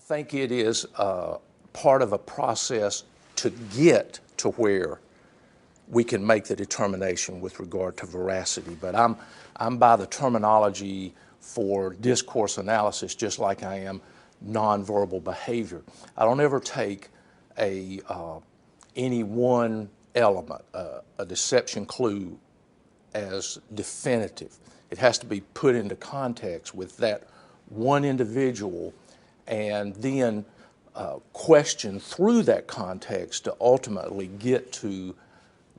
think it is part of a process to get to where we can make the determination with regard to veracity. But I'm by the terminology for discourse analysis, just like I am nonverbal behavior. I don't ever take any one element, a deception clue, as definitive. It has to be put into context with that one individual and then question through that context to ultimately get to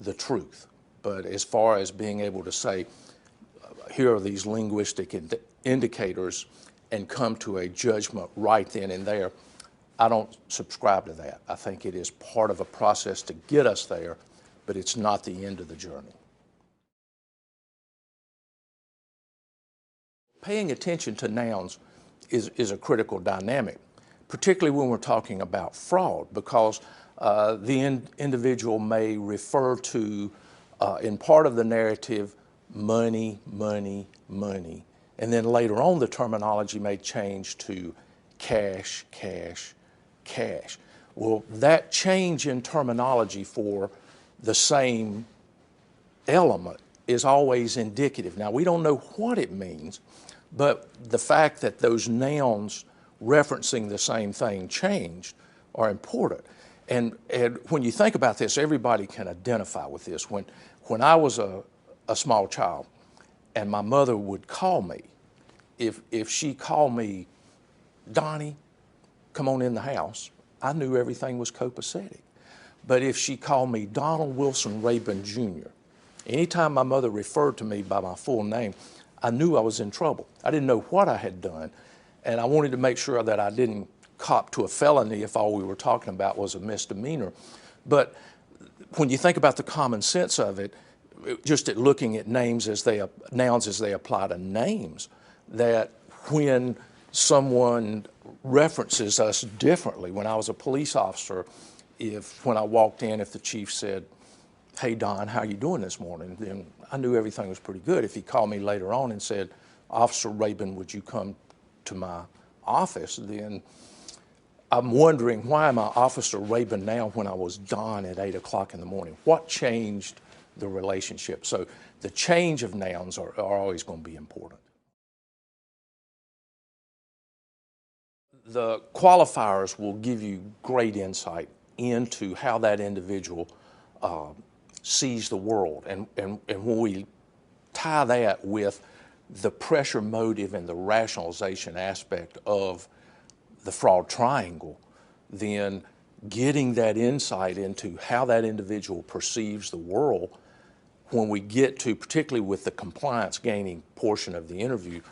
the truth. But as far as being able to say, here are these linguistic indicators and come to a judgment right then and there, I don't subscribe to that. I think it is part of a process to get us there, but it's not the end of the journey. Paying attention to nouns is a critical dynamic, particularly when we're talking about fraud, because the individual may refer to, in part of the narrative, money, money, money, and then later on the terminology may change to cash, cash, cash. Well, that change in terminology for the same element is always indicative. Now, we don't know what it means, but the fact that those nouns referencing the same thing changed are important. And when you think about this, everybody can identify with this. When I was a small child and my mother would call me, if she called me, Donnie, come on in the house, I knew everything was copacetic. But if she called me Donald Wilson Rabon Jr., anytime my mother referred to me by my full name, I knew I was in trouble. I didn't know what I had done, and I wanted to make sure that I didn't cop to a felony if all we were talking about was a misdemeanor. But when you think about the common sense of it, just at looking at nouns as they apply to names, that when someone references us differently, when I was a police officer, when I walked in, if the chief said, hey Don, how you doing this morning? Then I knew everything was pretty good. If he called me later on and said, Officer Rabon, would you come to my office? Then I'm wondering, why am I Officer Rabon now when I was Don at 8 o'clock in the morning? What changed the relationship? So the change of nouns are always going to be important. The qualifiers will give you great insight into how that individual sees the world. And when we tie that with the pressure motive and the rationalization aspect of the fraud triangle, then getting that insight into how that individual perceives the world, when we get to, particularly with the compliance gaining portion of the interview,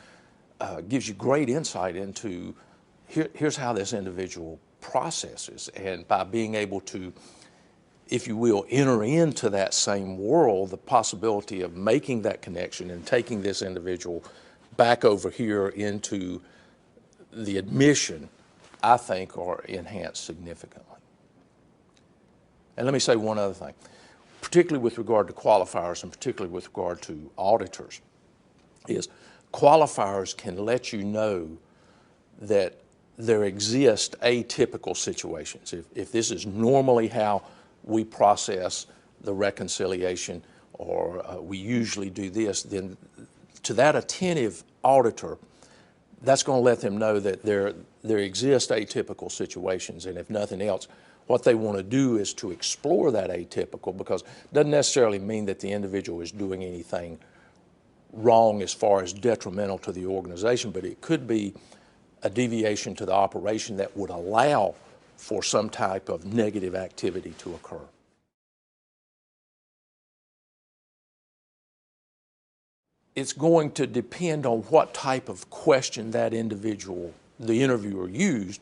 gives you great insight into here's how this individual processes. And by being able to, if you will, enter into that same world, the possibility of making that connection and taking this individual back over here into the admission, I think, are enhanced significantly. And let me say one other thing, particularly with regard to qualifiers and particularly with regard to auditors, is qualifiers can let you know that there exist atypical situations. If this is normally how we process the reconciliation, or we usually do this, then to that attentive auditor, that's going to let them know that there exist atypical situations, and if nothing else, what they want to do is to explore that atypical, because it doesn't necessarily mean that the individual is doing anything wrong as far as detrimental to the organization, but it could be a deviation to the operation that would allow for some type of negative activity to occur. It's going to depend on what type of question that individual, the interviewer, used,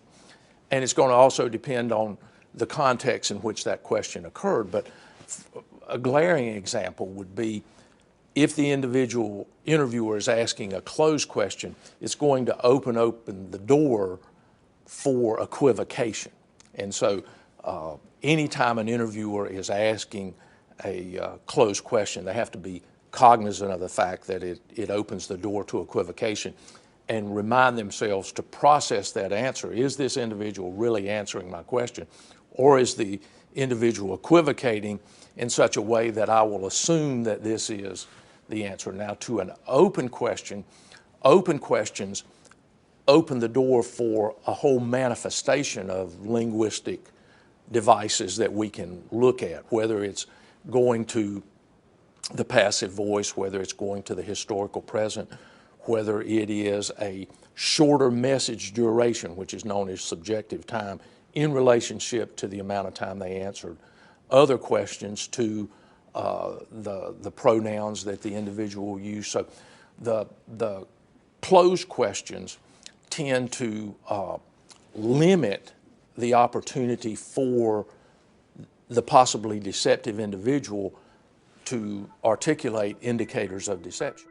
and it's going to also depend on the context in which that question occurred. But a glaring example would be if the individual interviewer is asking a closed question, it's going to open the door for equivocation. And so anytime an interviewer is asking a closed question, they have to be cognizant of the fact that it opens the door to equivocation. and remind themselves to process that answer. Is this individual really answering my question? Or is the individual equivocating in such a way that I will assume that this is the answer? Now, to an open question, open questions open the door for a whole manifestation of linguistic devices that we can look at, whether it's going to the passive voice, whether it's going to the historical present, whether it is a shorter message duration, which is known as subjective time, in relationship to the amount of time they answered other questions, to the pronouns that the individual will use. So the closed questions tend to limit the opportunity for the possibly deceptive individual to articulate indicators of deception.